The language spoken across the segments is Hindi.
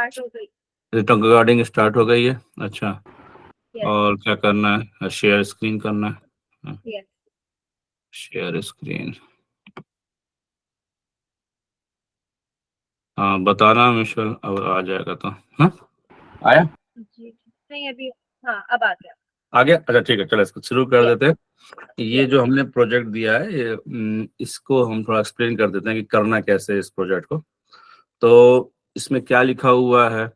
स्टार्ट हो गई। रिकॉर्डिंग स्टार्ट हो गई है। अच्छा, यस। और क्या करना है? शेयर स्क्रीन करना है। यस। Share screen. हाँ, बताना मिशेल, अब आ जाएगा तो। हाँ, आया? जी नहीं अभी। हाँ अब आ गया। आ गया? अच्छा ठीक है, चलो इसको शुरू कर यस। देते हैं। ये यस। जो हमने प्रोजेक्ट दिया है, ये इसको हम थोड़ा एक्सप्लेन कर देते हैं कि करना कैसे है इस प्रोजेक्ट को। तो इसमें क्या लिखा हुआ है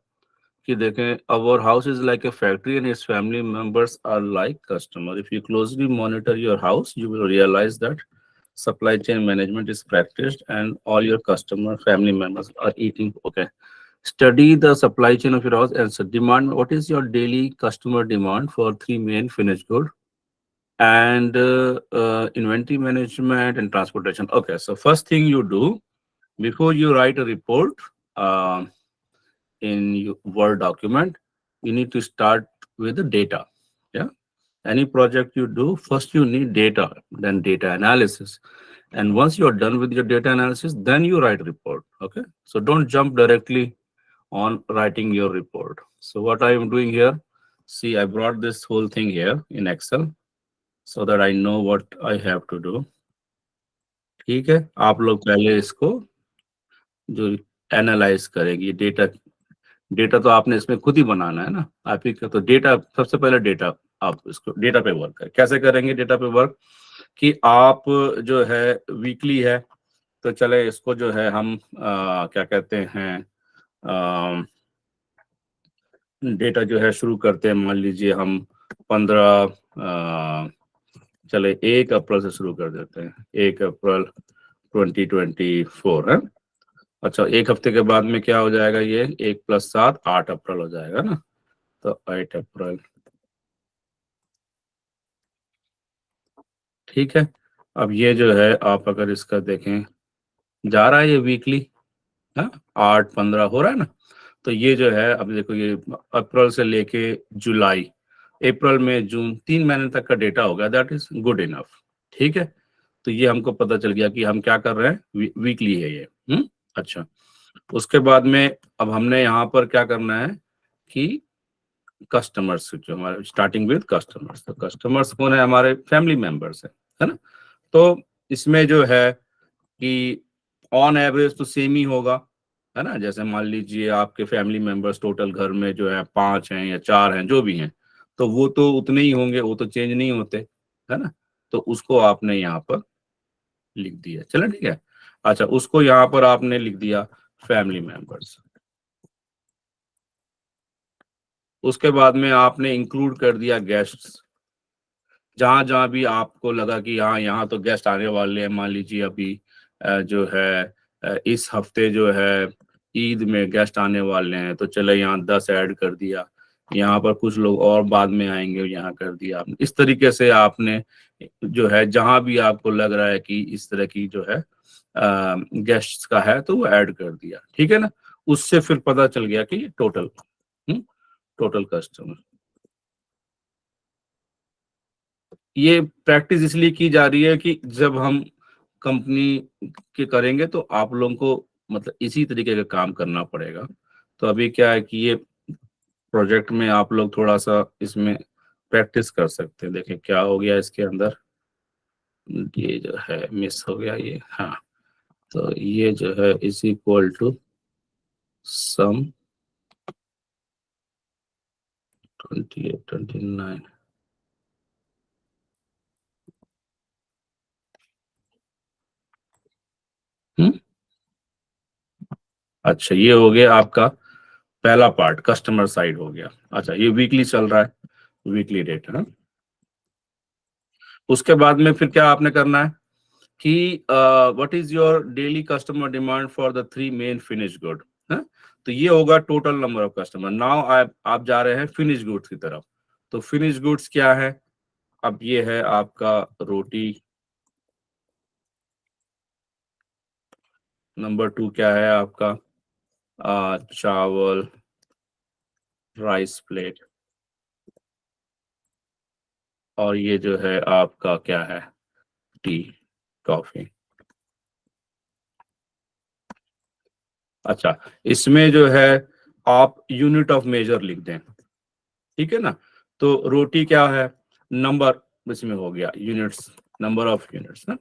कि देखें, our house is like a factory and its family members are like customer. If you closely monitor your house you will realise that supply chain management is practiced and all your customer family members are eating. Okay, study the supply chain of your house and so demand what is your daily customer demand for three main finished good and inventory management and transportation. Okay, so first thing you do before you write a report in your Word document, you need to start with the data. Yeah, any project you do, first you need data, then data analysis. And once you're done with your data analysis, then you write report. Okay, so don't jump directly on writing your report. So what I am doing here, see, I brought this whole thing here in Excel so that I know what I have to do. ठीक है, आप लोग पहले इसको जो एनालाइज करेंगे डेटा, डेटा तो आपने इसमें खुद ही बनाना है ना, आप ही का। तो डेटा, सबसे पहले डेटा, आप इसको डेटा पे वर्क करें। कैसे करेंगे डेटा पे वर्क? कि आप जो है वीकली है, तो चले इसको जो है हम क्या कहते हैं, डेटा जो है शुरू करते हैं। मान लीजिए हम 15 चले 1 अप्रैल से शुरू कर देते हैं, 1 अप्रैल 2024 है। अच्छा, एक हफ्ते के बाद में क्या हो जाएगा? ये 1 + 7 8 अप्रैल हो जाएगा ना। तो 8 अप्रैल, ठीक है। अब ये जो है आप अगर इसका देखें, जा रहा है ये वीकली, हाँ, 8 15 हो रहा है ना। तो ये जो है, अब देखो, ये अप्रैल से लेके जुलाई, अप्रैल मई जून, 3 महीने तक का डेटा होगा। That is good enough. ठीक है, तो ये हमको पता चल गया कि हम क्या कर रहे हैं, वीकली है ये। अच्छा, उसके बाद में अब हमने यहाँ पर क्या करना है कि कस्टमर्स, जो हमारे स्टार्टिंग विद कस्टमर्स, तो कस्टमर्स कौन है? हमारे फैमिली मेंबर्स है ना। तो इसमें जो है कि ऑन एवरेज तो सेम ही होगा, है ना। जैसे मान लीजिए आपके फैमिली मेंबर्स टोटल घर में जो है 5 हैं या 4 हैं, जो भी हैं, तो वो तो उतने ही होंगे, वो तो चेंज नहीं होते, है ना। तो उसको आपने यहाँ पर लिख दिया, चलो ठीक है। अच्छा, उसको यहाँ पर आपने लिख दिया फैमिली मेंबर्स। उसके बाद में आपने इंक्लूड कर दिया गेस्ट्स। जहां जहां भी आपको लगा कि हाँ, यहाँ तो गेस्ट आने वाले हैं, मान लीजिए अभी जो है इस हफ्ते जो है ईद में गेस्ट आने वाले हैं, तो चले यहाँ 10 ऐड कर दिया। यहाँ पर कुछ लोग और बाद में आएंगे, यहाँ कर दिया आपने। इस तरीके से आपने जो है जहां भी आपको लग रहा है कि इस तरह की जो है गेस्ट्स का है, तो वो ऐड कर दिया। ठीक है ना। उससे फिर पता चल गया कि टोटल टोटल कस्टमर। ये प्रैक्टिस इसलिए की जा रही है कि जब हम कंपनी के करेंगे तो आप लोगों को मतलब इसी तरीके का काम करना पड़ेगा। तो अभी क्या है कि ये प्रोजेक्ट में आप लोग थोड़ा सा इसमें प्रैक्टिस कर सकते हैं। देखें क्या हो गया इसके अंदर, ये जो है मिस हो गया ये। हाँ, तो ये जो है इज इक्वल टू सम 28 29। अच्छा, ये हो गया आपका पहला पार्ट, कस्टमर साइड हो गया। अच्छा, ये वीकली चल रहा है, वीकली डेट है। उसके बाद में फिर क्या आपने करना है कि what is your daily customer demand for the 3 main finish good है। तो ये होगा total number of customer. Now आप जा रहे हैं फिनिश गुड्स की तरफ। तो फिनिश गुड्स क्या है? अब ये है आपका रोटी। नंबर 2 क्या है आपका? चावल, राइस प्लेट। और ये जो है आपका क्या है? T, coffee. अच्छा, इसमें जो है आप यूनिट ऑफ मेजर लिख दें, ठीक है ना। तो रोटी क्या है, नंबर इसमें हो गया यूनिट्स, नंबर ऑफ यूनिट्स ना।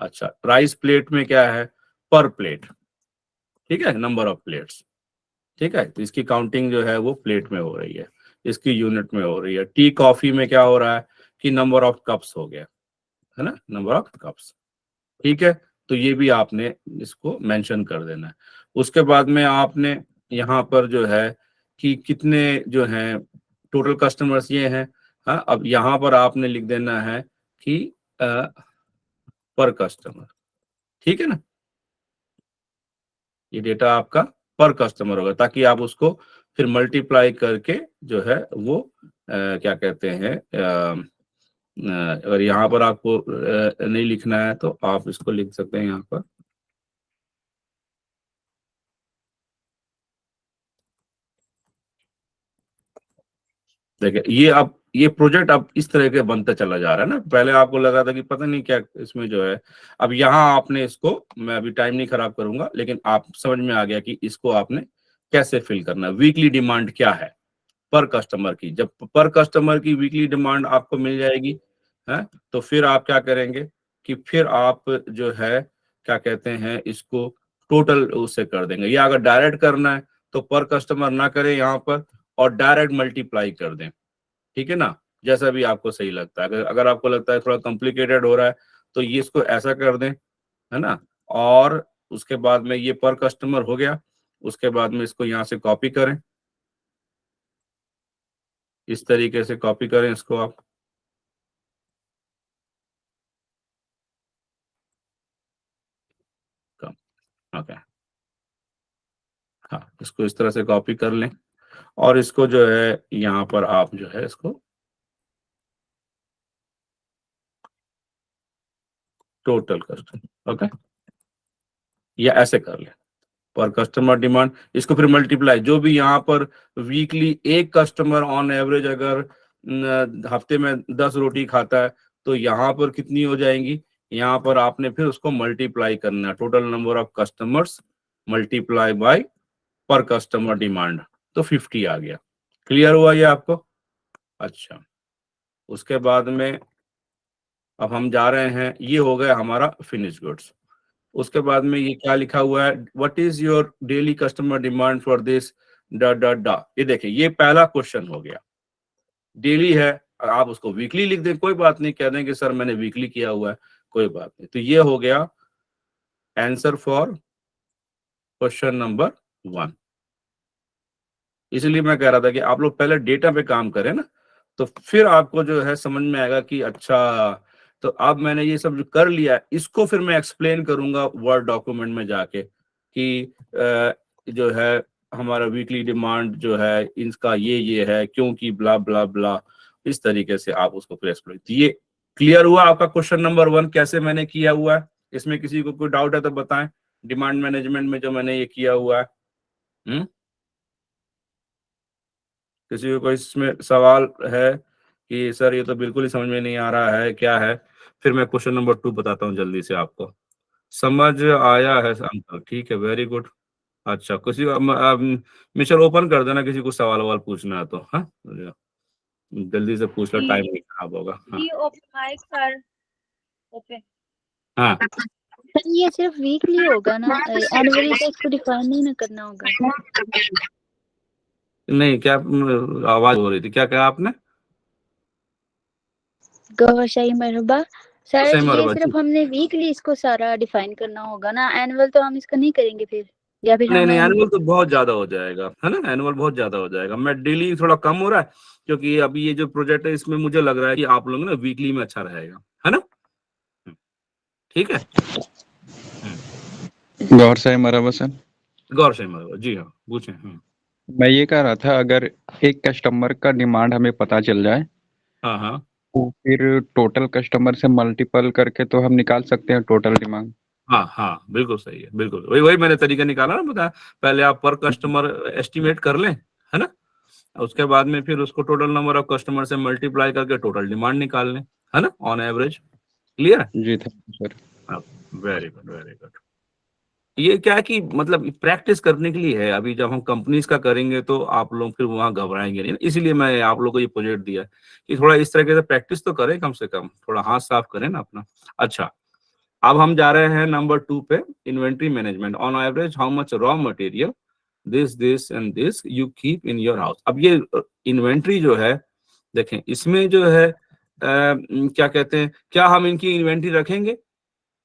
अच्छा, राइस प्लेट में क्या है, पर प्लेट, ठीक है, नंबर ऑफ प्लेट्स, ठीक है। तो इसकी काउंटिंग जो है वो प्लेट में हो रही है, इसकी यूनिट में हो रही है। टी कॉफी में क्या हो रहा है कि नंबर ऑफ कप्स हो गया, है ना, नंबर ऑफ कप्स, ठीक है। तो ये भी आपने इसको मेंशन कर देना है। उसके बाद में आपने यहाँ पर जो है कि कितने जो हैं टोटल कस्टमर्स ये हैं, हाँ, अब यहाँ पर आपने लिख देना है कि पर कस्टमर, ठीक है ना। ये डेटा आपका पर कस्टमर होगा, ताकि आप उसको फिर मल्टीप्लाई करके जो है वो क्या कहते हैं, अगर यहाँ पर आपको नहीं लिखना है तो आप इसको लिख सकते हैं यहाँ पर। देखिए ये अब ये प्रोजेक्ट अब इस तरह के बनता चला जा रहा है ना। पहले आपको लगा था कि पता नहीं क्या इसमें जो है, अब यहाँ आपने इसको, मैं अभी टाइम नहीं खराब करूंगा, लेकिन आप समझ में आ गया कि इसको आपने कैसे फिल करना है। वीकली डिमांड क्या है पर कस्टमर की, जब पर कस्टमर की वीकली डिमांड आपको मिल जाएगी है, तो फिर आप क्या करेंगे कि फिर आप जो है क्या कहते हैं इसको टोटल उससे कर देंगे, या अगर डायरेक्ट करना है तो पर कस्टमर ना करें यहाँ पर और डायरेक्ट मल्टीप्लाई कर दें, ठीक है ना। जैसा भी आपको सही लगता है, अगर आपको लगता है थोड़ा कॉम्प्लिकेटेड हो रहा है तो ये इसको ऐसा कर दें, है ना। और उसके बाद में ये पर कस्टमर हो गया, उसके बाद में इसको यहाँ से कॉपी करें, इस तरीके से कॉपी करें इसको आप, ओके, हाँ, इसको इस तरह से कॉपी कर लें और इसको जो है यहाँ पर आप जो है इसको टोटल कर लें, ओके, या ऐसे कर लें पर कस्टमर डिमांड, इसको फिर मल्टीप्लाई, जो भी यहाँ पर वीकली एक कस्टमर ऑन एवरेज अगर हफ्ते में 10 रोटी खाता है तो यहाँ पर कितनी हो जाएंगी, यहाँ पर आपने फिर उसको मल्टीप्लाई करना है, total number of customers multiply by पर कस्टमर डिमांड, तो 50 आ गया। क्लियर हुआ ये आपको। अच्छा, उसके बाद में अब हम जा रहे हैं, ये हो गया हमारा फिनिश गुड्स। उसके बाद में ये क्या लिखा हुआ है, what is your daily customer demand for this डा डा डा। ये देखिए ये पहला क्वेश्चन हो गया, डेली है, आप उसको वीकली लिख दें कोई बात नहीं, कह दें कि सर मैंने वीकली किया हुआ है, कोई बात नहीं। तो ये हो गया आंसर फॉर क्वेश्चन नंबर 1। इसलिए मैं कह रहा था कि आप लोग पहले डेटा पे काम करें ना, तो फिर आपको जो है समझ में आएगा कि अच्छा, तो अब मैंने ये सब जो कर लिया है इसको फिर मैं एक्सप्लेन करूंगा वर्ड डॉक्यूमेंट में जाके कि जो है हमारा वीकली डिमांड जो है इसका ये है क्योंकि ब्ला ब्ला ब्ला, इस तरीके से आप उसको फिर एक्सप्लेन। तो ये क्लियर हुआ आपका क्वेश्चन नंबर 1 कैसे मैंने किया हुआ है। इसमें किसी को कोई डाउट है तो बताएं, डिमांड मैनेजमेंट में जो मैंने ये किया हुआ है। किसी को कोई इसमें सवाल है कि सर ये तो बिल्कुल ही समझ में नहीं आ रहा है क्या है, फिर मैं क्वेश्चन नंबर 2 बताता हूँ जल्दी से आपको। समझ आया है अंकल, ठीक है, वेरी गुड। अच्छा, किसी मिशन ओपन कर देना, किसी को सवाल ववाल पूछना है तो, हाँ, जल्दी से पूछ लो, टाइम नहीं खराब होगा। हाँ जी ओपन माइक सर, ओपन। हाँ, सर ये सिर्फ वीकली होगा ना, एनुअली तो इसको डिफाइन नहीं ना करना होगा। नहीं क्या आवाज हो रही थी, क्या कहा आपने। गौहर शाही मरहबा सर, सही ये मरवा जी, सिर्फ हमने वीकली इसको सारा डिफाइन करना होगा ना, एनुअल तो हम इसका नहीं करेंगे फिर, या फिर नहीं नहीं, हमें। एनुअल तो बहुत ज्यादा हो जाएगा, है ना, एनुअल बहुत ज्यादा हो जाएगा। मैं डेली थोड़ा कम हो रहा है क्योंकि अभी ये जो प्रोजेक्ट है इसमें मुझे लग रहा है कि आप लोग ना वीकली में अच्छा रहेगा, है ना, ठीक है। गौर से मरहबा सर। गौर से मरवा जी, हाँ पूछें। मैं ये कह रहा था, अगर एक कस्टमर का डिमांड हमें पता चल जाए हाँ हाँ तो फिर टोटल कस्टमर से मल्टीपल करके तो हम निकाल सकते हैं टोटल डिमांड। हाँ हाँ, बिल्कुल सही है, बिल्कुल वही वही मैंने तरीका निकाला ना, बताया। पहले आप पर कस्टमर एस्टिमेट कर लें, है ना, उसके बाद में फिर उसको टोटल नंबर ऑफ कस्टमर से मल्टीप्लाई करके टोटल डिमांड निकाल लें, है ना, ऑन एवरेज। क्लियर है। जी thank you sir. Very good, very good. ये क्या है कि मतलब प्रैक्टिस करने के लिए है। अभी जब हम कंपनीज का करेंगे तो आप लोग फिर वहां घबराएंगे नहीं ना। इसीलिए मैं आप लोगों को ये प्रोजेक्ट दिया कि थोड़ा इस तरीके से प्रैक्टिस तो करें, कम से कम थोड़ा हाथ साफ करें ना अपना। अच्छा, अब हम जा रहे हैं नंबर 2 पे, inventory management. On average how much raw material this and this you keep in your house. अब ये इन्वेंट्री जो है, देखें इसमें जो है क्या कहते हैं, क्या हम इनकी इन्वेंट्री रखेंगे?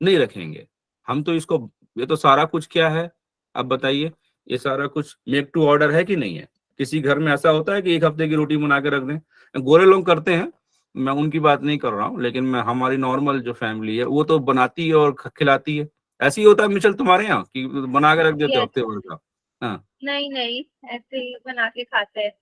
नहीं रखेंगे हम तो इसको। ये तो सारा कुछ क्या है, अब बताइए, ये सारा कुछ मेक टू ऑर्डर है कि नहीं है? किसी घर में ऐसा होता है कि एक हफ्ते की रोटी बना के रख दें? गोरे लोग करते हैं, मैं उनकी बात नहीं कर रहा हूँ, लेकिन मैं हमारी नॉर्मल जो फैमिली है वो तो बनाती है और खिलाती है। ऐसे ही होता है मिचल तुम्हारे यहाँ कि बना के रख देते हो Yes. हफ्ते भर का? हाँ, नहीं नहीं, ऐसे ही बना के खाते हैं।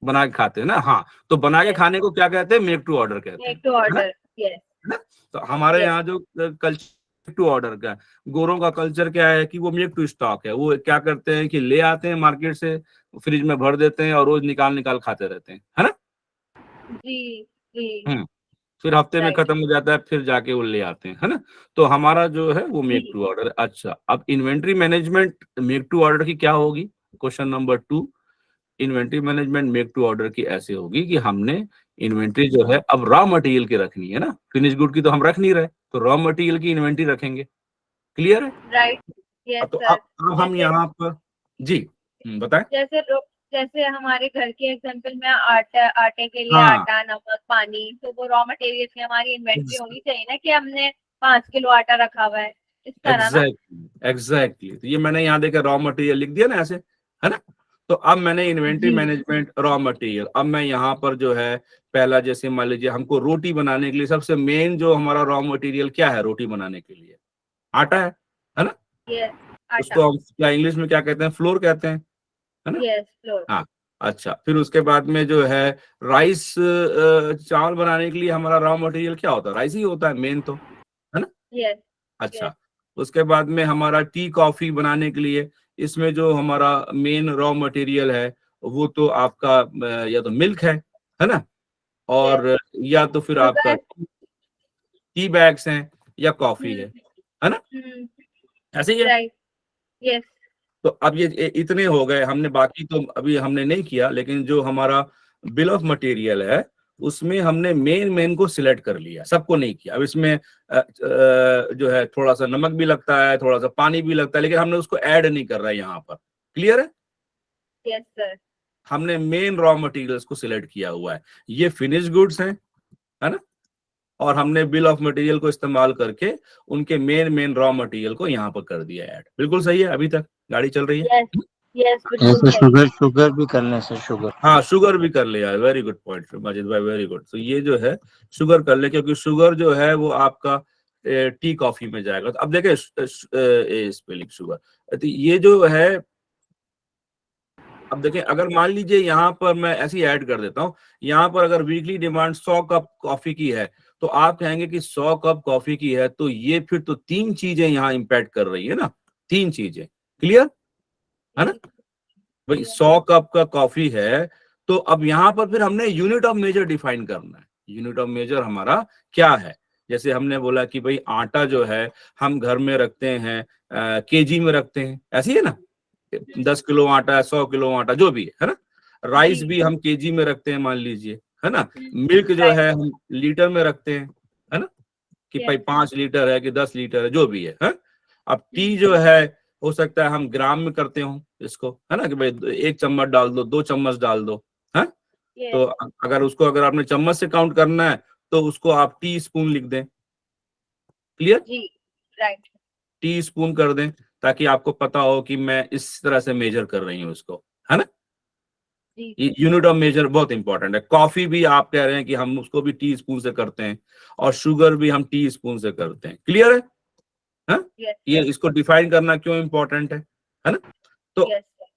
बना के खाते हैं ना। हाँ, तो बना के Yes. खाने को क्या कहते हैं? मेक टू ऑर्डर कहते हैं, Make to है ना? order. Yes. है ना? तो हमारे Yes. यहाँ जो कल्चर टू ऑर्डर का है, गोरों का कल्चर क्या है कि वो मेक टू स्टॉक है। वो क्या करते हैं कि ले आते हैं मार्केट से, फ्रिज में भर देते हैं और रोज निकाल निकाल खाते रहते हैं, है ना? जी जी। फिर हफ्ते में Right. खत्म हो जाता है, फिर जाके वो ले आते हैं, है ना? तो हमारा जो है वो मेक जी। To order. अच्छा, अब inventory management make to order की क्या होगी? Question number 2, inventory management make to order की ऐसे होगी कि हमने इन्वेंट्री जो है अब रॉ मटेरियल की रखनी है ना, फिनिश गुड की तो हम रख नहीं रहे, तो रॉ मटेरियल की इन्वेंट्री रखेंगे। क्लियर है? Right. Yes तो sir. अब हम जैसे यहाँ पर जी बताएं। जैसे हमारे घर के एग्जांपल में आटे के लिए हाँ, आटा, नमक, पानी, तो वो रॉ मटेरियल की हमारी इन्वेंट्री होनी चाहिए ना कि हमने 5 किलो आटा रखा हुआ है, इस तरह ना। एग्जैक्टली। तो ये मैंने यहाँ देखा रॉ मटेरियल लिख दिया ना ऐसे, है ना? तो अब मैंने इन्वेंट्री जी मैनेजमेंट रॉ मटेरियल, अब मैं यहाँ पर जो है पहला, जैसे मान लीजिए हमको रोटी बनाने के लिए सबसे मेन जो हमारा रॉ मटेरियल क्या है रोटी बनाने के लिए? आटा है ना? यस, आटा। उसको हम क्या इंग्लिश में क्या कहते हैं? फ्लोर कहते हैं, है ना? Yes, floor. हाँ। अच्छा, फिर उसके बाद में जो है राइस, चावल बनाने के लिए हमारा रॉ मटेरियल क्या होता है? राइस ही होता है मेन तो, है ना? Yes yes. अच्छा, उसके बाद में हमारा टी कॉफी बनाने के लिए इसमें जो हमारा मेन रॉ मटेरियल है वो तो आपका या तो मिल्क है ना? और या तो फिर आपका शुगर। टी बैग्स हैं या कॉफी है ना? ऐसे ही है। राइट। यस। तो अब ये इतने हो गए हमने, बाकी तो अभी हमने नहीं किया, लेकिन जो हमारा बिल ऑफ मटेरियल है उसमें हमने मेन को सिलेक्ट कर लिया, सबको नहीं किया। अब इसमें जो है थोड़ा सा नमक भी लगता है, थोड़ा सा पानी भी लगता है, लेकिन हमने उसको ऐड नहीं कर रहा है यहाँ पर। क्लियर है? Yes sir. हमने मेन रॉ मटेरियल्स को सिलेक्ट किया हुआ है, ये फिनिश गुड्स हैं, है ना? और हमने बिल ऑफ मटेरियल को इस्तेमाल करके उनके मेन रॉ मटेरियल को यहाँ पर कर दिया ऐड। बिल्कुल सही है, अभी तक गाड़ी चल रही है। यस यस, बिल्कुल ऐसे सही। शुगर भी कर लें सर, शुगर। हाँ, शुगर भी कर लिया, वेरी गुड पॉइंट माजिद भाई, वेरी गुड। तो ये जो है शुगर कर ले, क्योंकि शुगर जो है वो आपका टी कॉफी में जाएगा। तो अब देखें स्पेलिंग शुगर, तो ये जो है, अब देखें अगर मान लीजिए यहाँ पर मैं ऐसे ही ऐड कर देता हूँ, यहाँ पर अगर वीकली डिमांड 100 कप कॉफी की है, तो आप कहेंगे कि 100 कप कॉफी की है, तो ये फिर तो 3 चीजें यहाँ इम्पैक्ट कर रही है ना, 3 चीजें। क्लियर है ना भाई? 100 कप का कॉफी है, तो अब यहाँ पर फिर हमने यूनिट ऑफ मेजर डिफाइन करना है। यूनिट ऑफ मेजर हमारा क्या है? जैसे हमने बोला कि भाई आटा जो है हम घर में रखते हैं, केजी में रखते हैं, ऐसी है ना? 10 किलो आटा, 100 किलो आटा, जो भी है ना? राइस भी हम केजी में रखते हैं मान लीजिए, है ना? मिल्क जो है हम लीटर में रखते हैं, है ना? कि भाई 5 लीटर है कि 10 लीटर है, जो भी है? अब टी जो है हो सकता है हम ग्राम में करते हो इसको, है ना? कि भाई 1 चम्मच डाल दो, 2 चम्मच डाल दो, है? तो अगर आपने चम्मच से काउंट करना है तो उसको आप टी स्पून लिख दें। क्लियर? जी राइट। टी स्पून कर दें, ताकि आपको पता हो कि मैं इस तरह से मेजर कर रही हूँ इसको, है ना? यूनिट ऑफ मेजर बहुत इंपॉर्टेंट है। कॉफी भी आप कह रहे हैं कि हम उसको भी टी स्पून से करते हैं, और शुगर भी हम टी स्पून से करते हैं। क्लियर है? हाँ? ये इसको डिफाइन करना क्यों इंपॉर्टेंट है ना? तो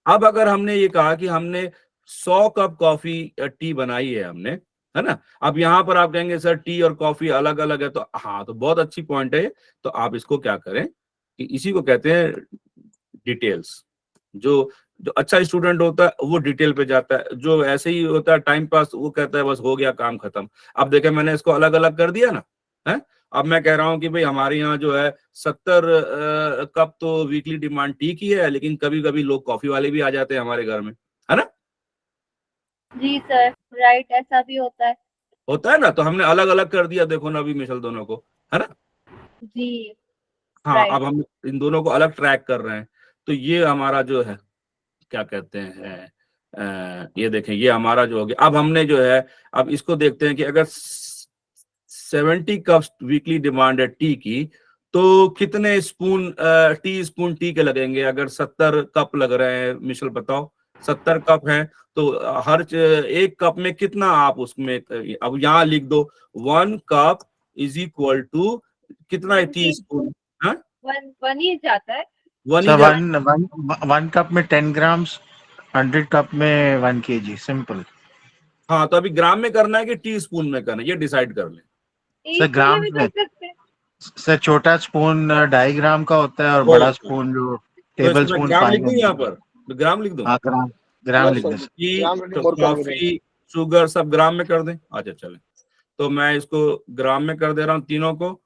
अब अगर हमने ये कहा कि हमने 100 कप कॉफी टी बनाई है हमने, है ना? अब यहाँ पर आप कहेंगे सर टी और कॉफी अलग अलग है, तो हाँ, तो बहुत अच्छी पॉइंट है। तो आप इसको क्या करें कि इसी को कहते हैं डिटेल्स। जो जो अच्छा स्टूडेंट होता है वो डिटेल पे जाता है, जो ऐसे ही होता है टाइम पास, वो कहता है बस हो गया काम खत्म। अब देखें मैंने इसको अलग अलग कर दिया ना, है? अब मैं कह रहा हूं कि भाई हमारे यहाँ जो है 70 कप तो वीकली डिमांड टी की है, लेकिन कभी कभी लोग कॉफी वाले भी आ जाते हैं हमारे घर में, है ना? जी सर, राइट, ऐसा भी होता है। होता है ना, तो हमने अलग अलग कर दिया, देखो ना अभी मिशल दोनों को, है ना? जी हाँ, राइट। अब हम इन दोनों को अलग ट्रैक कर रहे हैं। तो ये हमारा जो है क्या कहते हैं, ये देखें, ये हमारा जो हो गया। अब हमने जो है, अब इसको देखते हैं कि अगर 70 कप वीकली डिमांड है टी की, तो कितने स्पून टी के लगेंगे? अगर 70 कप लग रहे हैं, मिशेल बताओ, 70 कप है तो एक कप में कितना आप उसमें, अब यहाँ लिख दो 1 कप इज इक्वल टू कितना है टी स्पून? हाँ, वन ही जाता है। वन ही सर जा- वन कप में 10 ग्राम्स, 100 कप में 1 kg, सिंपल। हाँ, तो अभी ग्राम में करना है कि टी स्पून में करना है, ये डिसाइड कर लें। सर टीस्पून में भी ग्राम्स में। कर सकते हैं। सर छोटा स्पून 2.5 ग्राम का होता है और बड़ा ओके, स्पून जो तो टेबल इसको मैं स्पून ग्राम लिख 5 दूं, यहाँ ml। पर तो ग्राम लिख दूं। हाँ, ग्राम ग्राम लिख दो सर। टी तो कॉफी शुगर सब ग्राम में कर दें। अच्छा चले, तो मैं इसको ग्राम में कर दे रहा हूँ तीनों को।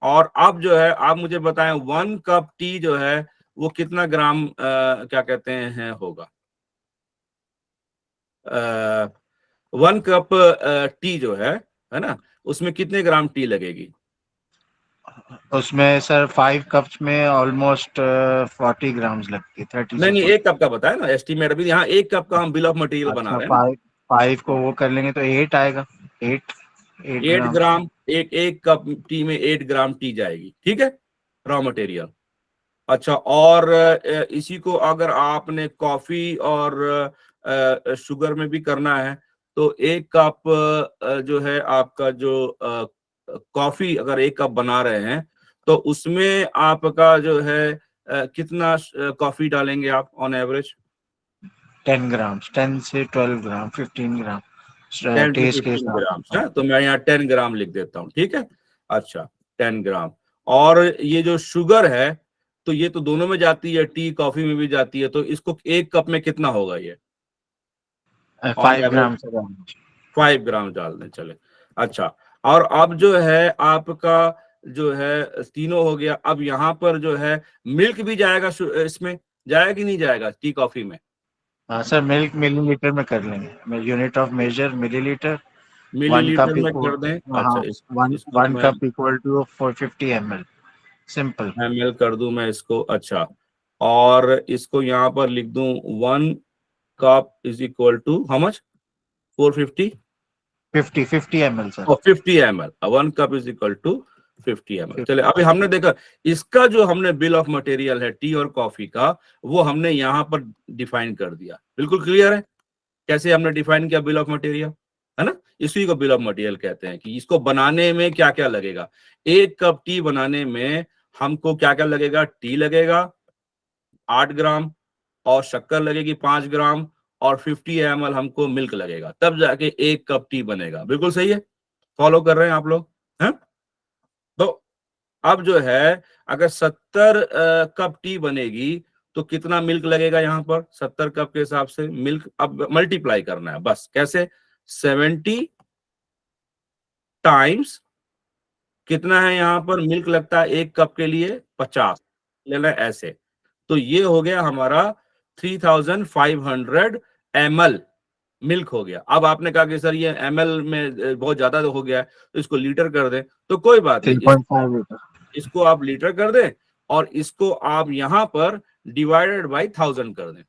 और अब जो है आप मुझे बताएं 1 कप टी जो है वो कितना ग्राम क्या कहते हैं होगा? 1 कप टी जो है ना, उसमें कितने ग्राम टी लगेगी? उसमें सर 5 कप्स में ऑलमोस्ट 40 ग्राम्स लगती है, 30 नहीं से नहीं, 40। एक कप का बताया ना एस्टिमेट, अभी यहाँ 1 कप का हम बिल ऑफ मटेरियल बना अच्छा, रहे हैं ना। 5 को वो कर लेंगे तो 8 आएगा। 8 8 ग्राम। ग्राम, एक कप टी में 8 ग्राम टी जाएगी, ठीक है, रॉ मटेरियल। अच्छा, और इसी को अगर आपने कॉफी और शुगर में भी करना है तो 1 कप जो है आपका जो कॉफी अगर 1 कप बना रहे हैं तो उसमें आपका जो है कितना कॉफी डालेंगे आप ऑन एवरेज? 10 ग्राम्स, 10 से 12 ग्राम, 15 ग्राम 10 to टेस्ट के 15 हिसाब ग्राम से। है, तो मैं यहाँ 10 ग्राम लिख देता हूँ, ठीक है। अच्छा, 10 ग्राम। और ये जो शुगर है तो ये तो दोनों में जाती है, टी कॉफी में भी जाती है, तो इसको 1 कप में कितना होगा ये ऑन 5 एवरेज? ग्राम से कम। 5 ग्राम डाल दें, चले। अच्छा, और अब जो है आपका जो है तीनों हो गया। अब यहाँ पर जो है मिल्क भी जाएगा, इसमें जाएगा कि नहीं जाएगा टी कॉफी में? हाँ सर, मिल्क मिलीलीटर में कर लेंगे, unit of measure millilitre. 1 millilitre cup में इक्वल, कर दें। हाँ, अच्छा, इसको वन मैं cup equal to 450 ml, simple. ml कर दूं मैं इसको। अच्छा, और इसको यहाँ पर लिख दूं 1 cup is equal to how much? 450 50 ml sir. और 50 ml, 1 cup is equal to 50 ml। चले, अभी हमने देखा इसका जो हमने बिल ऑफ मटेरियल है टी और कॉफी का, वो हमने यहाँ पर डिफाइन कर दिया। बिल्कुल क्लियर है कैसे हमने डिफाइन किया बिल ऑफ मटेरियल, है ना? इसी को बिल ऑफ मटेरियल कहते हैं कि इसको बनाने में क्या क्या लगेगा। 1 कप टी बनाने में हमको क्या क्या लगेगा? टी लगेगा 8 ग्राम, और शक्कर लगेगी 5 ग्राम, और 50 ml हमको मिल्क लगेगा, तब जाके 1 कप टी बनेगा। बिल्कुल सही है, फॉलो कर रहे हैं आप लोग, हैं? तो अब जो है अगर 70 कप टी बनेगी तो कितना मिल्क लगेगा? यहाँ पर 70 कप के हिसाब से मिल्क अब मल्टीप्लाई करना है बस। कैसे? 70 टाइम्स कितना है यहाँ पर मिल्क लगता है 1 कप के लिए? 50 लेना है ऐसे। तो ये हो गया हमारा 3500 ml मिल्क हो गया। अब आपने कहा कि सर ये ml में बहुत ज्यादा हो गया है तो इसको लीटर कर दें, तो कोई बात नहीं, 3.5 लीटर। इसको आप लीटर कर दें और इसको आप यहां पर डिवाइडेड बाय 1000 कर दें,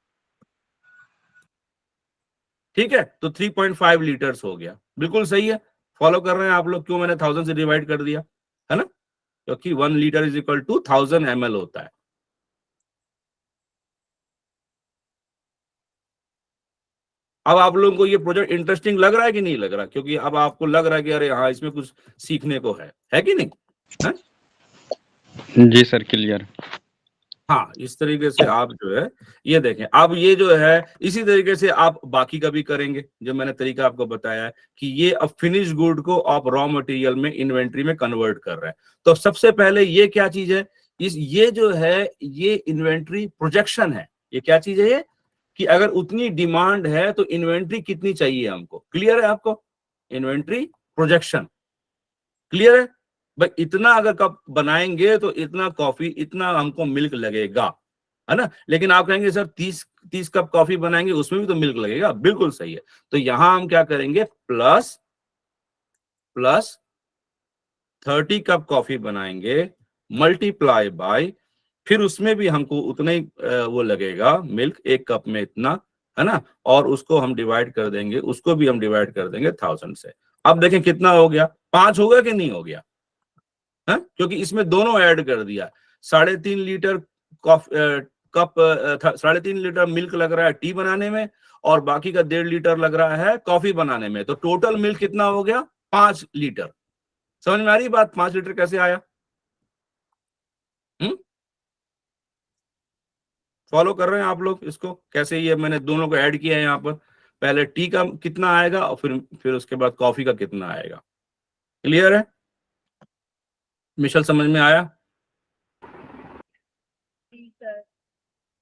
ठीक है? तो 3.5 लीटर्स हो गया। बिल्कुल सही है, फॉलो कर रहे हैं आप लोग? क्यों मैंने 1000 से डिवाइड कर दिया, है ना? क्योंकि 1 litre is equal to 1000 ml होता है। अब आप लोगों को ये प्रोजेक्ट इंटरेस्टिंग लग रहा है कि नहीं लग रहा? क्योंकि अब आपको लग रहा है कि अरे हाँ, इसमें कुछ सीखने को है कि नहीं है? जी सर, क्लियर। हाँ, इस तरीके से आप जो है ये देखें। अब ये जो है इसी तरीके से आप बाकी का भी करेंगे जो मैंने तरीका आपको बताया है कि ये अब फिनिश गुड को आप रॉ मटेरियल में इन्वेंट्री में कन्वर्ट कर रहे हैं। तो सबसे पहले ये क्या चीज है? ये जो है ये इन्वेंट्री प्रोजेक्शन है। ये क्या चीज है? ये कि अगर उतनी डिमांड है तो इन्वेंट्री कितनी चाहिए हमको। क्लियर है आपको? इन्वेंट्री प्रोजेक्शन क्लियर है? भाई इतना अगर कप बनाएंगे तो इतना कॉफी, इतना हमको मिल्क लगेगा, है ना। लेकिन आप कहेंगे सर 30 कप कॉफी बनाएंगे उसमें भी तो मिल्क लगेगा, बिल्कुल सही है। तो यहां हम क्या करेंगे, प्लस 30 कप कॉफी बनाएंगे मल्टीप्लाई बाय, फिर उसमें भी हमको उतना ही वो लगेगा मिल्क, 1 कप में इतना, है ना। और उसको हम डिवाइड कर देंगे, उसको भी हम डिवाइड कर देंगे 1000 से। अब देखें कितना हो गया, 5 हो गया कि नहीं हो गया, है, क्योंकि इसमें दोनों ऐड कर दिया। 3.5 लीटर कप 3.5 लीटर मिल्क लग रहा है टी बनाने में, और बाकी का 1.5 लीटर लग रहा है कॉफी बनाने में। तो टोटल मिल्क कितना हो गया, 5 लीटर। समझ में आ रही बात, 5 लीटर कैसे आया? फॉलो कर रहे हैं आप लोग इसको कैसे? ये मैंने दोनों को ऐड किया है यहाँ पर, पहले टी का कितना आएगा और फिर उसके बाद कॉफी का कितना आएगा। क्लियर है मिशल, समझ में आया? जी सर।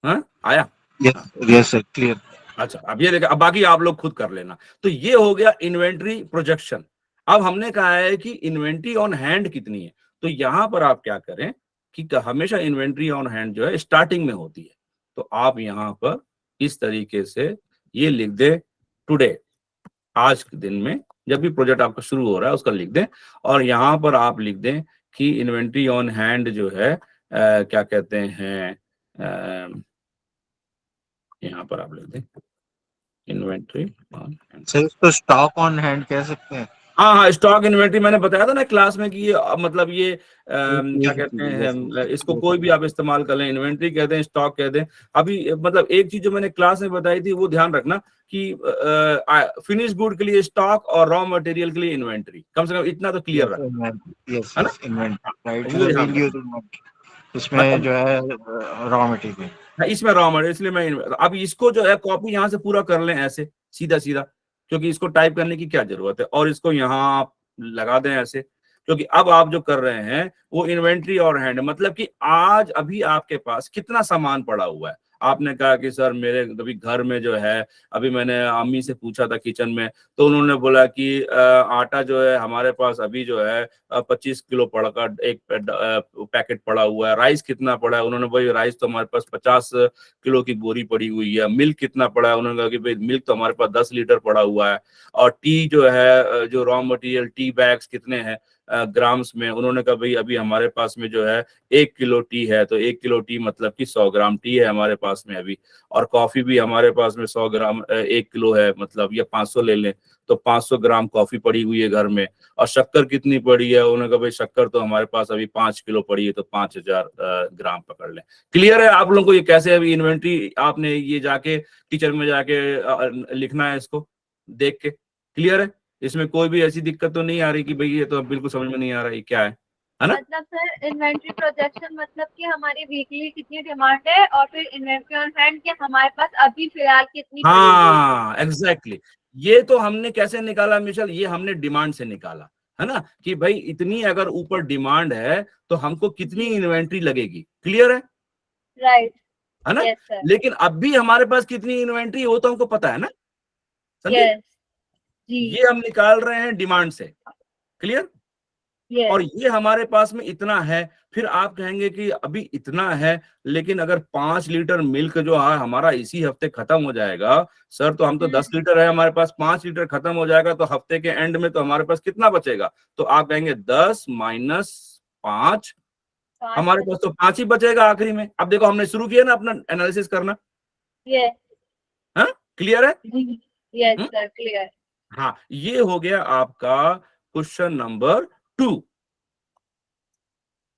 हाँ आया। Yes sir, clear. अच्छा, अब ये देखा, अब बाकी आप लोग खुद कर लेना। तो ये हो गया इन्वेंट्री प्रोजेक्शन। अब हमने कहा है कि इन्वेंट्री ऑन हैंड कितनी है, तो यहां पर आप क्या करें कि हमेशा इन्वेंट्री ऑन हैंड जो है स्टार्टिंग में होती है। तो आप यहां पर इस तरीके से ये लिख दे, टुडे, आज के दिन में जब भी प्रोजेक्ट आपका शुरू हो रहा है उसका लिख दें। और यहां पर आप लिख दें कि इन्वेंट्री ऑन हैंड जो है क्या कहते हैं, यहां पर आप लिख दें इन्वेंट्री ऑन हैंड। सर इसको स्टॉक ऑन हैंड कह सकते हैं। हाँ हाँ, स्टॉक इन्वेंट्री मैंने बताया था ना क्लास में कि ये मतलब ये क्या कहते हैं, इसको कोई भी आप इस्तेमाल कर लें, इन्वेंट्री कहते हैं, स्टॉक कहते हैं। अभी मतलब एक चीज जो मैंने क्लास में बताई थी वो ध्यान रखना कि फिनिश गुड के लिए स्टॉक और रॉ मटेरियल के लिए इन्वेंट्री, कम से कम इतना तो क्लियर रखना, यस है ना। इन्वेंट्री, राइट, वो ध्यान वील यूज रखना। इन्वेंट्री, इसमें जो है रॉ मटेरियल। हाँ, इसमें रॉ मटेरियल, इसलिए मैं अब इसको जो है कॉपी यहाँ से पूरा कर लें ऐसे सीधा सीधा, क्योंकि इसको टाइप करने की क्या जरूरत है, और इसको यहाँ आप लगा दें ऐसे, क्योंकि अब आप जो कर रहे हैं वो इन्वेंट्री और हैंड, मतलब कि आज अभी आपके पास कितना सामान पड़ा हुआ है। आपने कहा कि सर मेरे अभी घर में जो है, अभी मैंने अम्मी से पूछा था किचन में, तो उन्होंने बोला कि आटा जो है हमारे पास अभी जो है 25 किलो पड़ा का एक पैकेट पड़ा हुआ है। राइस कितना पड़ा है, उन्होंने भाई राइस तो हमारे पास 50 किलो की बोरी पड़ी हुई है। मिल्क कितना पड़ा है, उन्होंने कहा कि भाई मिल्क तो हमारे पास 10 लीटर पड़ा हुआ है। और टी जो है, जो रॉ मटेरियल टी बैग्स कितने हैं ग्राम्स में, उन्होंने कहा भाई अभी हमारे पास में जो है 1 किलो टी है, तो 1 किलो टी मतलब कि 100 ग्राम टी है हमारे पास में अभी। और कॉफी भी हमारे पास में 100 ग्राम 1 किलो है, मतलब ये 500 ले लें तो 500 ग्राम कॉफी पड़ी हुई है घर में। और शक्कर कितनी पड़ी है, उन्होंने कहा भाई शक्कर तो हमारे पास अभी 5 किलो पड़ी है, तो 5000 ग्राम पकड़ लें। क्लियर है आप लोगों को ये कैसे अभी इन्वेंट्री आपने ये जाके किचन में जाके लिखना है इसको देख के? क्लियर है, इसमें कोई भी ऐसी दिक्कत तो नहीं आ रही कि भाई ये तो अब बिल्कुल समझ में नहीं आ रहा है क्या है ना। मतलब सर इन्वेंट्री प्रोजेक्शन मतलब कि हमारी वीकली कितनी डिमांड है, और फिर इन्वेंट्री ऑन हैंड कि हमारे पास अभी फिलहाल कितनी पड़ी हुई है। हाँ एग्जैक्टली, ये तो हमने कैसे निकाला मिशल, ये हमने डिमांड से निकाला, है ना, कि भाई इतनी अगर ऊपर डिमांड है तो हमको कितनी इन्वेंट्री लगेगी। क्लियर है राइट। है ना। Yes sir. लेकिन अब भी हमारे पास कितनी इन्वेंट्री हो तो हमको पता है ना, समझे। यस जी। ये हम निकाल रहे हैं डिमांड से। क्लियर। और यस। ये हमारे पास में इतना है, फिर आप कहेंगे कि अभी इतना है, लेकिन अगर 5 लीटर मिल्क जो है हमारा इसी हफ्ते खत्म हो जाएगा सर, तो हम तो 10 लीटर है हमारे पास, 5 लीटर खत्म हो जाएगा तो हफ्ते के एंड में तो हमारे पास कितना बचेगा? तो आप कहेंगे 10 माइनस 5, हमारे पास तो 5 ही बचेगा आखिरी में। अब देखो हमने शुरू किया ना अपना एनालिसिस करना। यस हाँ क्लियर है। जी। Yes sir clear. हाँ, ये हो गया आपका question number 2,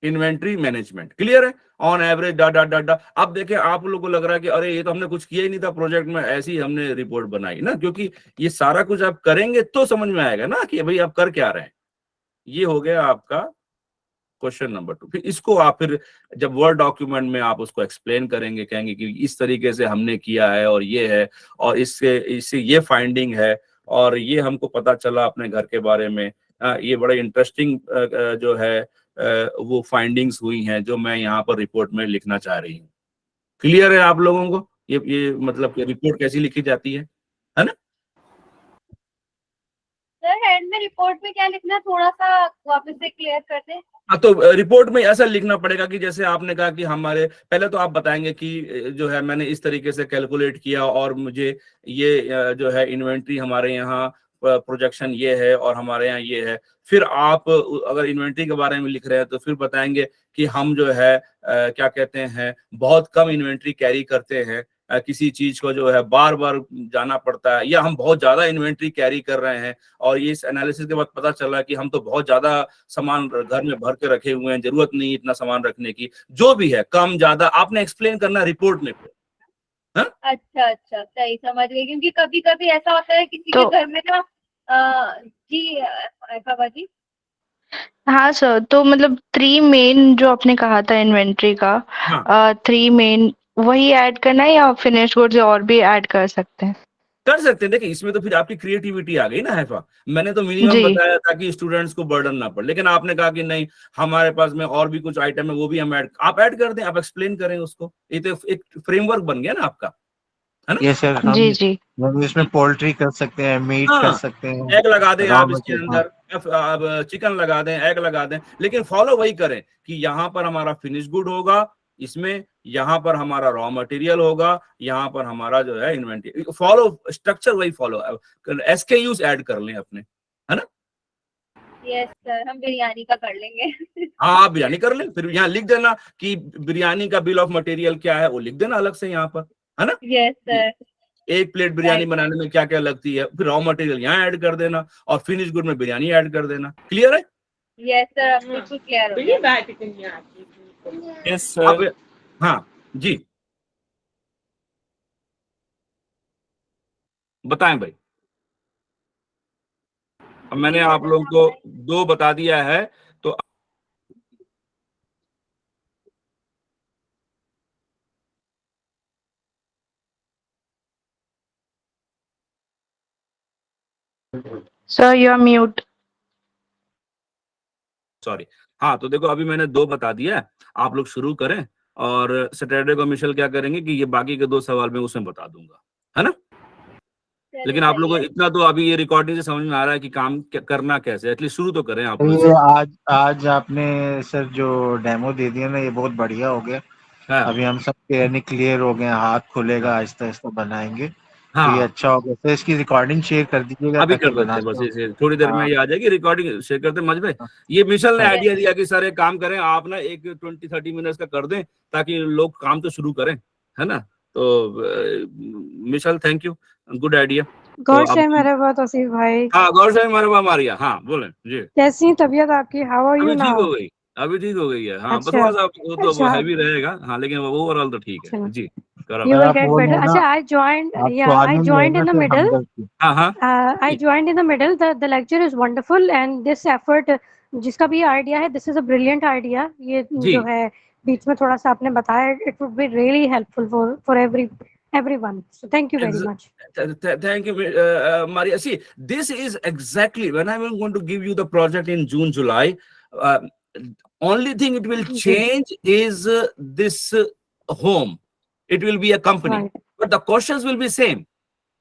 inventory management. Clear है। ऑन एवरेज डा डा डा डा। अब देखें आप लोगों को लग रहा है कि अरे ये तो हमने कुछ किया ही नहीं था प्रोजेक्ट में, ऐसे ही हमने रिपोर्ट बनाई ना, क्योंकि ये सारा कुछ आप करेंगे तो समझ में आएगा ना कि भाई आप कर क्या रहे हैं। ये हो गया आपका क्वेश्चन नंबर 2। फिर इसको आप फिर जब वर्ड डॉक्यूमेंट में आप उसको एक्सप्लेन करेंगे, कहेंगे कि इस तरीके से हमने किया है और ये है, और इससे ये फाइंडिंग है, और ये हमको पता चला अपने घर के बारे में। ये बड़ा इंटरेस्टिंग जो है वो फाइंडिंग्स हुई हैं जो मैं यहाँ पर रिपोर्ट में लिखना चाह रही हूँ। क्लियर है आप लोगों को ये मतलब कि रिपोर्ट कैसी लिखी जाती है ना। सर एंड में रिपोर्ट में क्या लिखना है, थोड़ा सा वापस से क्लियर कर दें। हाँ, तो रिपोर्ट में ऐसा लिखना पड़ेगा कि जैसे आपने कहा कि हमारे पहले तो आप बताएंगे कि जो है मैंने इस तरीके से कैलकुलेट किया और मुझे ये जो है इन्वेंट्री हमारे यहाँ प्रोजेक्शन ये है और हमारे यहाँ ये है। फिर आप अगर इन्वेंट्री के बारे में लिख रहे हैं तो फिर बताएंगे कि हम जो है क्या कहते हैं बहुत कम इन्वेंट्री कैरी करते हैं, किसी चीज को जो है बार बार जाना पड़ता है, या हम बहुत ज्यादा इन्वेंट्री कैरी कर रहे हैं और ये इस एनालिसिस के बाद पता चला कि हम तो बहुत ज्यादा सामान घर में भर के रखे हुए हैं, जरूरत नहीं इतना सामान रखने की। जो भी है कम ज्यादा आपने एक्सप्लेन करना रिपोर्ट में। अच्छा अच्छा, सही समझ गई। क्योंकि कभी कभी ऐसा होता है किसी तो- के घर में ना जी बाबा जी। हाँ सर, तो मतलब 3 मेन जो आपने कहा था इन्वेंट्री का, हाँ। 3 मेन वही ऐड करना है या फिनिश गुड्स और भी ऐड कर सकते हैं? कर सकते हैं। देखिए इसमें तो फिर आपकी क्रिएटिविटी आ गई ना हैफा। मैंने तो मिनिमम जी। बताया था कि स्टूडेंट्स को बर्डन ना पड़े, लेकिन आपने कहा कि नहीं हमारे पास में और भी कुछ आइटम है वो भी हम आप ऐड कर दें, आप एक्सप्लेन करें उसको। ये तो एक फ्रेमवर्क बन गया ना आपका, है ना। ये सर जी जी। हम इसमें पोल्ट्री कर सकते हैं, मीट कर हाँ, सकते हैं, एग लगा दें raw आप इसके material, अंदर, आप चिकन लगा दें, एग लगा दें, लेकिन फॉलो वही करें कि यहाँ पर हमारा फिनिश गुड होगा, इसमें यहाँ पर हमारा रॉ मटेरियल होगा, यहाँ पर हमारा जो है इन्वेंटरी। फॉलो स्ट्रक्चर वही फॉलो, SKUs ऐड कर लें अपने, है ना। यस सर, हम बिरयानी का कर लेंगे। हाँ आप बिरयानी कर लें, फिर यहाँ लिख देना कि बिरयानी का बिल ऑफ मटेरियल क्या है, वो लिख देना अलग से यहाँ पर, है ना। Yes sir. एक प्लेट बिरयानी बनाने में क्या क्या लगती है, फिर रॉ मटेरियल यहाँ ऐड कर देना और फिनिश गुड में बिरयानी ऐड कर देना। क्लियर है? यस सर, अब बिल्कुल क्लियर हो गया। Yes sir. हाँ जी बताएं भाई। अब मैंने आप लोगों को 2 बता दिया है तो sir you are mute. Sorry. हाँ तो देखो अभी मैंने 2 बता दिया है, आप लोग शुरू करें और सैटरडे को मिशेल क्या करेंगे कि ये बाकी के 2 सवाल मैं उसमें बता दूंगा, है ना। लेकिन आप लोगों को इतना तो अभी ये रिकॉर्डिंग से समझ में आ रहा है कि काम करना कैसे, एटलीस्ट शुरू तो करें आप लोग। ये आज आपने सर जो डेमो दे दिया ना, ये बहुत बढ़िया हो गया। हाँ अभी हम सब क्लियर हो गए, हाथ खुलेगा, आहिस्ता आहिस्ता बनाएंगे। तो ये हाँ अच्छा हो गया। तो इसकी रिकॉर्डिंग शेयर कर दीजिएगा अभी ताकि कर देते बना हैं, बस सको। इसे थोड़ी देर में हाँ। ये आ जाएगी रिकॉर्डिंग शेयर करते हैं। मजबे ये मिशेल ने आइडिया दिया कि सारे काम करें आप ना, एक 20-30 मिनट्स का कर दें ताकि लोग काम तो शुरू करें, है ना। तो Michelle thank you, good idea. गौर से मेरे बात तौसीफ भाई, हाँ गौर से मरहबा मारिया। हाँ बोले जी। कैसी है तबीयत आपकी? हाउ आर यू अभी ठीक नाउ? हो गई, अभी ठीक हो गई है। हाँ बस अच्छा थोड़ा सा वो तो अच्छा हैवी रहेगा, हाँ लेकिन ओवरऑल तो ठीक है जी। करो। you सर will आप get वो better. लेना, अच्छा I joined, आप yeah, I स्वागत joined लेना in the फिर middle. हमदर्द की। हाँ हाँ I joined in the middle. The lecture is wonderful and this effort, जिसका भी आइडिया है, this is a brilliant idea. ये जी जो है बीच में थोड़ा सा आपने बताया, it would be really helpful for everyone. So thank you very much. Thank you, Maria. See, this is exactly when I'm going to give you the project in June, July. Only thing it will change is this home. It will be a company, Right. but the questions will be same.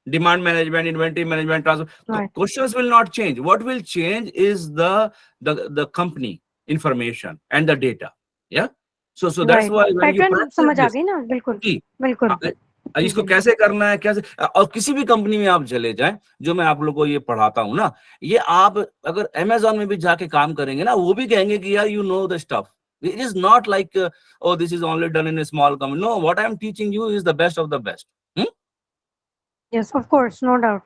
Demand management, inventory management, transfer. Right. Questions will not change. What will change is the company information and the data. Yeah. So that's Right. why when you Pattern practice समझ आ this, गई ना? बिल्कुल जी, बिल्कुल। इसको कैसे करना है, कैसे, और किसी भी कंपनी में आप चले जाएं, जो मैं आप लोगों को ये पढ़ाता हूं ना, ये आप अगर अमेज़न में भी जाके काम करेंगे ना, वो भी कहेंगे कि यार you know the stuff. It is not like oh this is only done in a small company. No, what I am teaching you is the best of the best. Yes, of course, no doubt.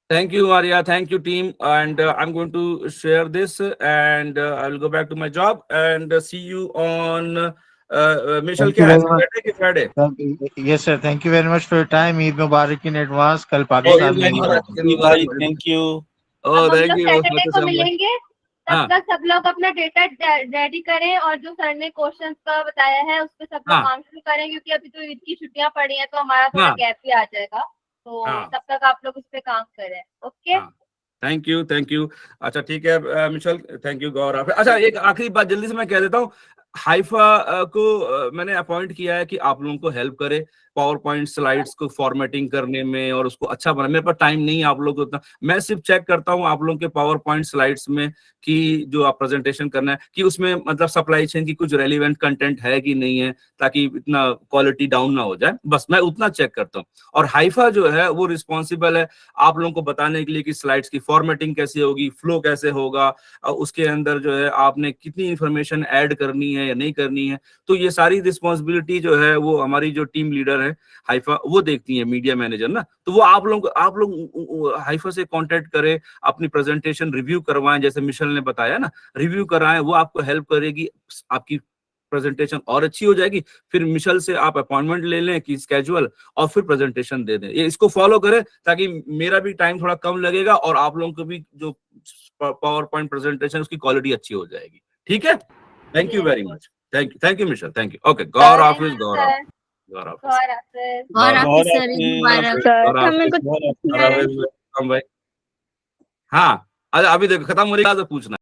Thank you, Maria. Thank you, team. And I'm going to share this and I'll go back to my job and see you on Michelle. Thank you क्या है, very much. Saturday की Friday? Yes sir, thank you very much for your time. Eid Mubarak in advance. कल Oh, पाकिस्तान में Eid ईद Mubarak, है। Eid Mubarak. Thank you. Oh, अब हम thank लोग you. सैटरडे को Mustafa. मिलेंगे, हाँ तब तक सब लोग अपना डेटा रेडी करें और जो सर ने क्वेश्चंस का बताया है उस पे सब लोग हाँ काम शुरू करें, क्योंकि अभी तो ईद की छुट्टियां पड़ी हैं तो हमारा थोड़ा हाँ गैप भी आ जाएगा। तो हाँ तब तक आप लोग उस पे काम करें। ओके, हाँ। Thank you, thank you. अच्छा ठीक है मिशेल, थैंक यू गौरव। अच्छा एक आखिरी बात जल्दी से मैं कह देता हूँ, हाइफा को मैंने अपॉइंट किया है कि आप लोगों को हेल्प करे पावर पॉइंट स्लाइड्स को फॉर्मेटिंग करने में और उसको अच्छा बना। मेरे पास टाइम नहीं है आप लोग को उतना, मैं सिर्फ चेक करता हूँ आप लोगों के पावर पॉइंट स्लाइड्स में कि जो आप प्रेजेंटेशन करना है कि उसमें मतलब सप्लाई चेन की कुछ रेलिवेंट कंटेंट है कि नहीं है, ताकि इतना क्वालिटी डाउन ना हो जाए, बस मैं उतना चेक करता हूँ। और हाइफा जो है वो रिस्पॉन्सिबल है आप लोगों को बताने के लिए कि स्लाइड्स की फॉर्मेटिंग कैसे होगी, फ्लो कैसे होगा, उसके अंदर जो है आपने कितनी इंफॉर्मेशन ऐड करनी है या नहीं करनी है। तो ये सारी रिस्पॉन्सिबिलिटी जो है वो हमारी जो टीम लीडर है हाइफा वो देखती है, मीडिया मैनेजर ना। तो वो आप लोग हाइफा से कांटेक्ट करें, अपनी प्रेजेंटेशन रिव्यू करवाएं, जैसे मिशेल ने बताया ना, रिव्यू कराएं, वो आपको हेल्प करेगी, आपकी प्रेजेंटेशन और अच्छी हो जाएगी। फिर मिशेल से आप अपॉइंटमेंट ले लें कि स्केड्यूल, और फिर प्रेजेंटेशन दे दें। ये इसको फॉलो करें ताकि मेरा भी टाइम थोड़ा कम लगेगा और आप लोगों को भी जो पावर पॉइंट प्रेजेंटेशन उसकी क्वालिटी अच्छी हो जाएगी। ठीक है, thank you very much, thank you Michelle, thank you. Okay, गौर हाफिज, गौर हाफिज, गौर हाफिज, गौर हाफिज। और आपकी सर मुबारक। गौर हमें हाफिज, कुछ गौर हाफिज, भाई। हाँ, अरे अभी देखो खत्म होने के बाद पूछना।